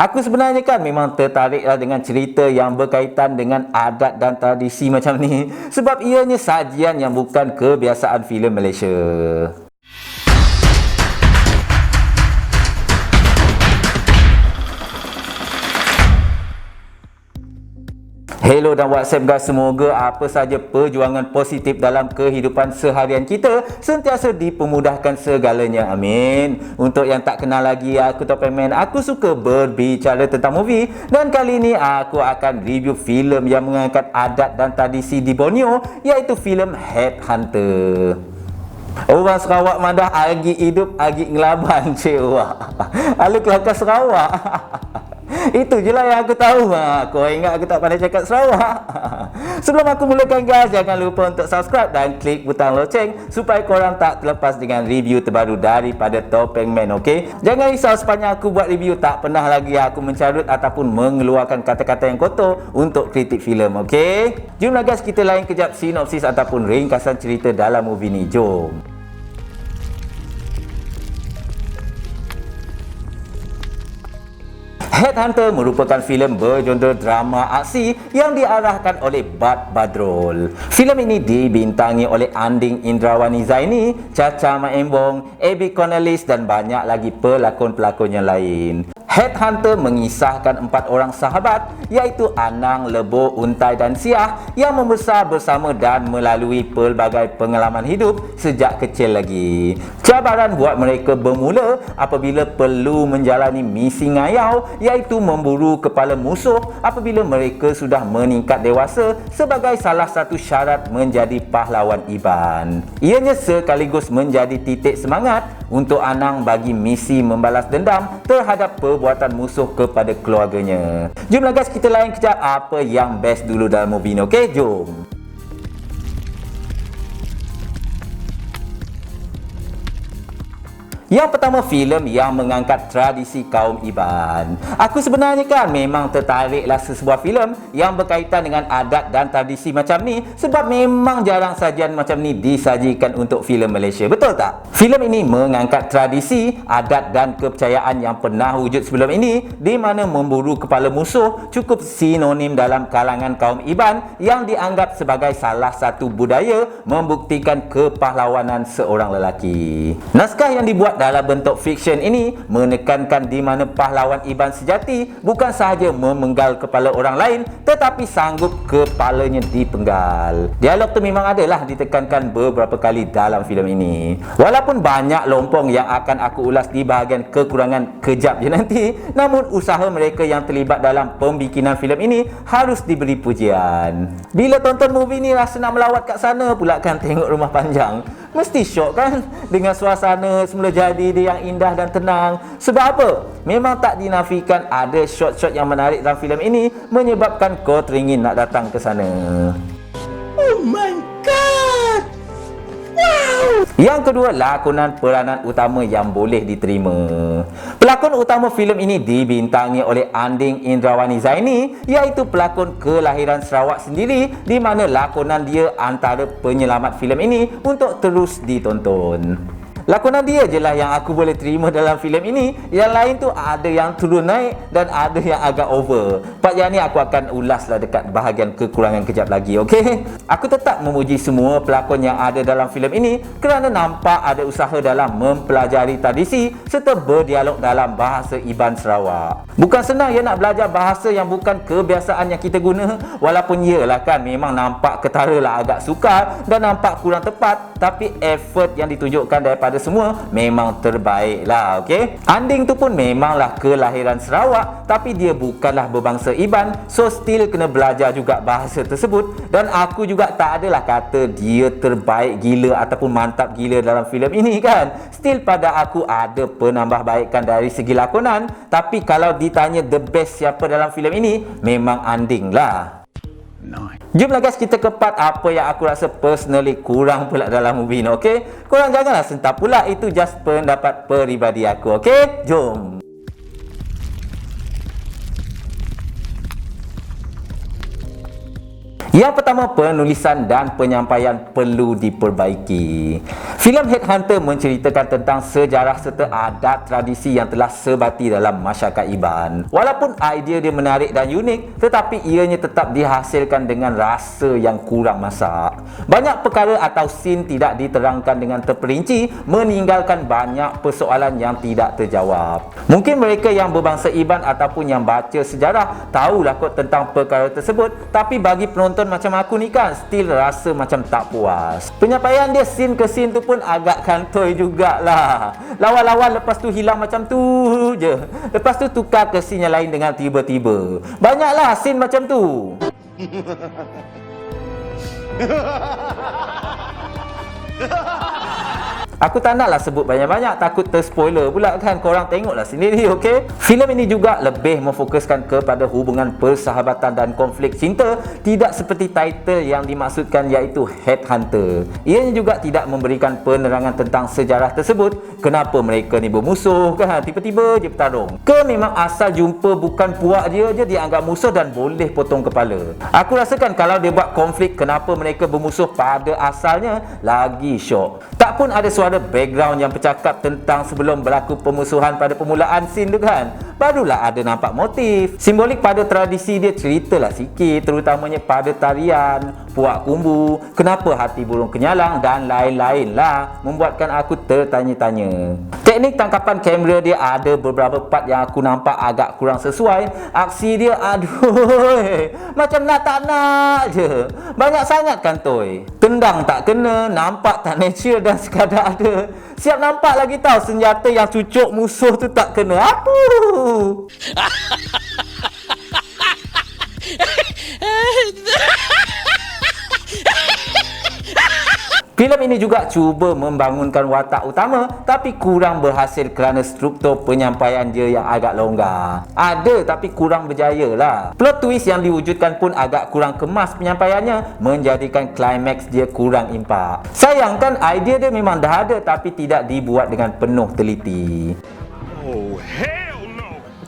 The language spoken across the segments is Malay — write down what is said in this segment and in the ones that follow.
Aku sebenarnya kan memang tertariklah dengan cerita yang berkaitan dengan adat dan tradisi macam ni. Sebab ianya sajian yang bukan kebiasaan filem Malaysia. Hello dan WhatsApp guys, semoga apa saja perjuangan positif dalam kehidupan seharian kita sentiasa dipermudahkan segalanya, amin. Untuk yang tak kenal lagi, aku Topeng Man. Aku suka berbicara tentang movie dan kali ini aku akan review filem yang mengangkat adat dan tradisi di Borneo, iaitu filem Headhunter. Orang Sarawak madah agi hidup agi ngelaban cewa. Alu kelakar Sarawak. Itu je lah yang aku tahu. Kau ingat aku tak pandai cakap Sarawak. Sebelum aku mulakan guys, jangan lupa untuk subscribe dan klik butang loceng supaya korang tak terlepas dengan review terbaru daripada Topeng Man, okey? Jangan risau, sepanjang aku buat review tak pernah lagi aku mencarut ataupun mengeluarkan kata-kata yang kotor untuk kritik filem, okey? Jomlah guys, kita lain kejap sinopsis ataupun ringkasan cerita dalam movie ni. Jom. Headhunter merupakan filem bergenre drama aksi yang diarahkan oleh Bad Badrul. Filem ini dibintangi oleh Anding Indrawani Zaini, Chacha Maembong, Abby Cornelis dan banyak lagi pelakon-pelakon yang lain. Headhunter mengisahkan 4 orang sahabat iaitu Anang, Lebo, Untai dan Siah yang membesar bersama dan melalui pelbagai pengalaman hidup sejak kecil lagi. Cabaran buat mereka bermula apabila perlu menjalani misi ngayau iaitu memburu kepala musuh apabila mereka sudah meningkat dewasa sebagai salah satu syarat menjadi pahlawan Iban. Ianya sekaligus menjadi titik semangat untuk Anang bagi misi membalas dendam terhadap perbuatan musuh kepada keluarganya. Jomlah guys, kita lain kejap apa yang best dulu dalam movie ni, okey? Jom. Yang pertama, filem yang mengangkat tradisi kaum Iban. Aku sebenarnya kan memang tertariklah sebuah filem yang berkaitan dengan adat dan tradisi macam ni sebab memang jarang sajian macam ni disajikan untuk filem Malaysia, betul tak? Filem ini mengangkat tradisi, adat dan kepercayaan yang pernah wujud sebelum ini di mana memburu kepala musuh cukup sinonim dalam kalangan kaum Iban yang dianggap sebagai salah satu budaya membuktikan kepahlawanan seorang lelaki. Naskah yang dibuat dalam bentuk fiksyen ini menekankan di mana pahlawan Iban sejati bukan sahaja memenggal kepala orang lain tetapi sanggup kepalanya dipenggal. Dialog tu memang adalah ditekankan beberapa kali dalam filem ini. Walaupun banyak lompong yang akan aku ulas di bahagian kekurangan kejap je nanti, namun usaha mereka yang terlibat dalam pembikinan filem ini harus diberi pujian. Bila tonton movie ni rasa nak melawat kat sana pula kan tengok Rumah Panjang. Mesti syok kan dengan suasana semula jadi dia yang indah dan tenang. Sebab apa? Memang tak dinafikan ada shot-shot yang menarik dalam filem ini menyebabkan kau teringin nak datang ke sana. Oh my god! Wow! Yang kedua, lakonan peranan utama yang boleh diterima. Pelakon utama filem ini dibintangi oleh Anding Indrawani Zaini iaitu pelakon kelahiran Sarawak sendiri di mana lakonan dia antara penyelamat filem ini untuk terus ditonton. Lakonan dia je lah yang aku boleh terima dalam filem ini. Yang lain tu ada yang turun naik dan ada yang agak over. Part yang ni aku akan ulas lah dekat bahagian kekurangan kejap lagi, okey? Aku tetap memuji semua pelakon yang ada dalam filem ini kerana nampak ada usaha dalam mempelajari tradisi serta berdialog dalam bahasa Iban Sarawak. Bukan senang ya nak belajar bahasa yang bukan kebiasaan yang kita guna. Walaupun iyalah kan memang nampak ketara lah agak sukar dan nampak kurang tepat, tapi effort yang ditunjukkan daripada semua memang terbaik lah, okey? Anding tu pun memanglah kelahiran Sarawak tapi dia bukanlah berbangsa Iban, so still kena belajar juga bahasa tersebut. Dan aku juga tak adalah kata dia terbaik gila ataupun mantap gila dalam filem ini kan. Still pada aku ada penambahbaikan dari segi lakonan, tapi kalau ditanya the best siapa dalam filem ini, memang Anding lah. Jomlah guys, kita ke part apa yang aku rasa personally kurang pula dalam movie ni, okey? Korang janganlah sentap pula, itu just pendapat peribadi aku, okey? Jom. Yang pertama, penulisan dan penyampaian perlu diperbaiki. Filem Headhunter menceritakan tentang sejarah serta adat tradisi yang telah sebati dalam masyarakat Iban. Walaupun idea dia menarik dan unik, tetapi ianya tetap dihasilkan dengan rasa yang kurang masak. Banyak perkara atau scene tidak diterangkan dengan terperinci, meninggalkan banyak persoalan yang tidak terjawab. Mungkin mereka yang berbangsa Iban ataupun yang baca sejarah tahulah kot tentang perkara tersebut, tapi bagi penonton macam aku ni kan, still rasa macam tak puas. Penyampaian dia scene ke scene tu pun agak kantoi jugalah. Lawan-lawan lepas tu hilang macam tu je. Lepas tu tukar ke scene yang lain dengan tiba-tiba. Banyaklah scene macam tu. Aku tak naklah sebut banyak-banyak, takut terspoiler pula kan. Korang tengoklah sendiri, okey? Filem ini juga lebih memfokuskan kepada hubungan persahabatan dan konflik cinta, tidak seperti title yang dimaksudkan iaitu Headhunter. Ianya juga tidak memberikan penerangan tentang sejarah tersebut, kenapa mereka ni bermusuh kan, tiba-tiba je bertarung. Ke memang asal jumpa bukan puak dia je dianggap musuh dan boleh potong kepala. Aku rasakan kalau dia buat konflik kenapa mereka bermusuh pada asalnya, lagi syok. Tak pun ada suara background yang bercakap tentang sebelum berlaku pemusuhan pada permulaan scene tu kan. Barulah ada nampak motif. Simbolik pada tradisi dia ceritalah sikit, terutamanya pada tarian, puak kumbu, kenapa hati burung kenyalang dan lain-lain lah, membuatkan aku tertanya-tanya. Teknik tangkapan kamera dia ada beberapa part yang aku nampak agak kurang sesuai. Aksi dia aduh, macam nak tak nak je. Banyak sangat kan toy. Tendang tak kena, nampak tak natural dan sekadar ada. Siap nampak lagi tahu senjata yang cucuk musuh tu tak kena. Aduh. Filem ini juga cuba membangunkan watak utama tapi kurang berhasil kerana struktur penyampaian dia yang agak longgar. Ada tapi kurang berjaya lah. Plot twist yang diwujudkan pun agak kurang kemas penyampaiannya, menjadikan klimaks dia kurang impak. Sayang kan idea dia memang dah ada tapi tidak dibuat dengan penuh teliti. Oh,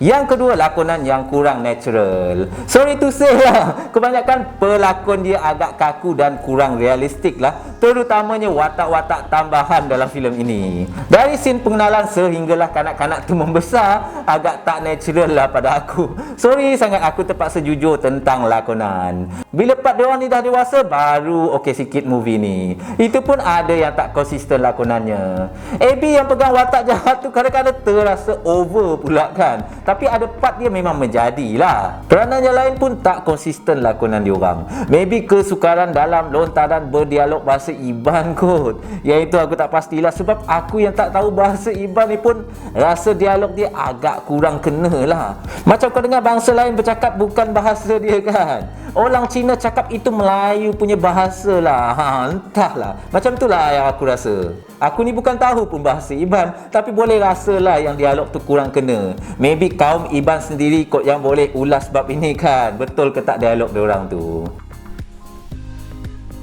yang kedua, lakonan yang kurang natural. Sorry to say lah, kebanyakan pelakon dia agak kaku dan kurang realistik lah, terutamanya watak-watak tambahan dalam filem ini. Dari scene pengenalan sehinggalah kanak-kanak tu membesar, agak tak natural lah pada aku. Sorry sangat aku terpaksa jujur tentang lakonan. Bila part diorang ni dah dewasa, baru okey sikit movie ni. Itu pun ada yang tak konsisten lakonannya. Abby yang pegang watak jahat tu kadang-kadang terasa over pula kan. Tapi ada part dia memang menjadilah. Peranan yang lain pun tak konsisten lakonan diorang. Maybe kesukaran dalam lontaran berdialog bahasa Iban kot. Yang itu aku tak pastilah sebab aku yang tak tahu bahasa Iban ni pun rasa dialog dia agak kurang kena lah. Macam kau dengar bangsa lain bercakap bukan bahasa dia kan. Orang Cina cakap itu Melayu punya bahasa lah. Entahlah. Macam itulah yang aku rasa. Aku ni bukan tahu pun bahasa Iban, tapi boleh rasalah yang dialog tu kurang kena. Maybe kaum Iban sendiri kot yang boleh ulas bab ini kan. Betul ke tak dialog diorang tu?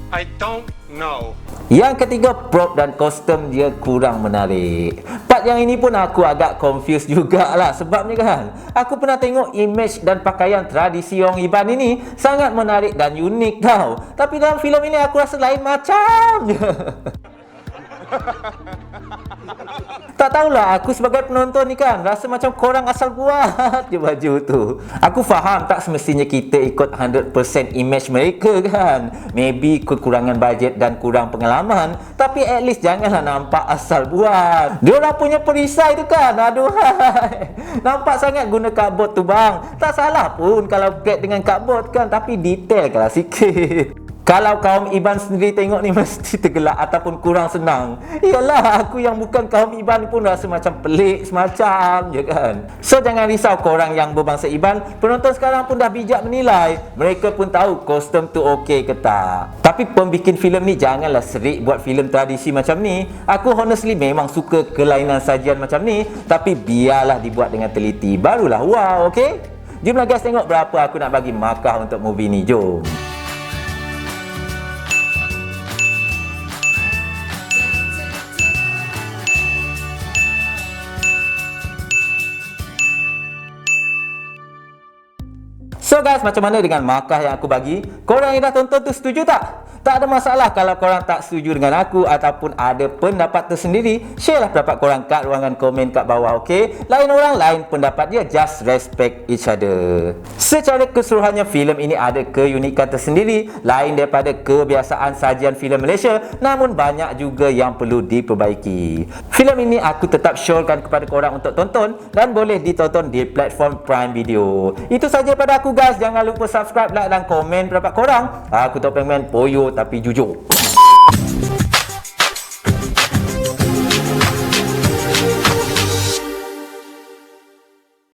I don't know. Yang ketiga, prop dan kostum dia kurang menarik. Part yang ini pun aku agak confused jugalah. Sebabnya kan, aku pernah tengok image dan pakaian tradisi orang Iban ini sangat menarik dan unik tau. Tapi dalam filem ini aku rasa lain macam je. Tak tahulah, aku sebagai penonton ni kan rasa macam korang asal buat je baju tu. Aku faham tak semestinya kita ikut 100% image mereka kan. Maybe kekurangan bajet dan kurang pengalaman, tapi at least janganlah nampak asal buat. Diorang punya perisai tu kan, aduhai, nampak sangat guna cardboard tu bang. Tak salah pun kalau pack dengan cardboard kan, tapi detail lah sikit. Kalau kaum Iban sendiri tengok ni mesti tergelak ataupun kurang senang. Iyalah, aku yang bukan kaum Iban pun rasa macam pelik semacam je kan. So jangan risau korang yang berbangsa Iban, penonton sekarang pun dah bijak menilai. Mereka pun tahu kostum tu okey ke tak. Tapi pembikin filem ni janganlah serik buat filem tradisi macam ni. Aku honestly memang suka kelainan sajian macam ni, tapi biarlah dibuat dengan teliti, barulah wow, okey? Jomlah guys tengok berapa aku nak bagi markah untuk movie ni, jom. So guys, macam mana dengan markah yang aku bagi? Korang yang dah tonton tu setuju tak? Tak ada masalah kalau korang tak setuju dengan aku ataupun ada pendapat tersendiri. Share lah pendapat korang kat ruangan komen kat bawah, okey? Lain orang, lain pendapat dia. Just respect each other. Secara keseluruhannya, filem ini ada keunikan tersendiri, lain daripada kebiasaan sajian filem Malaysia, namun banyak juga yang perlu diperbaiki. Filem ini aku tetap syorkan kepada korang untuk tonton dan boleh ditonton di platform Prime Video. Itu saja pada aku guys. Jangan lupa subscribe, like dan komen pendapat korang. Aku tak pengen poyo tapi jujur.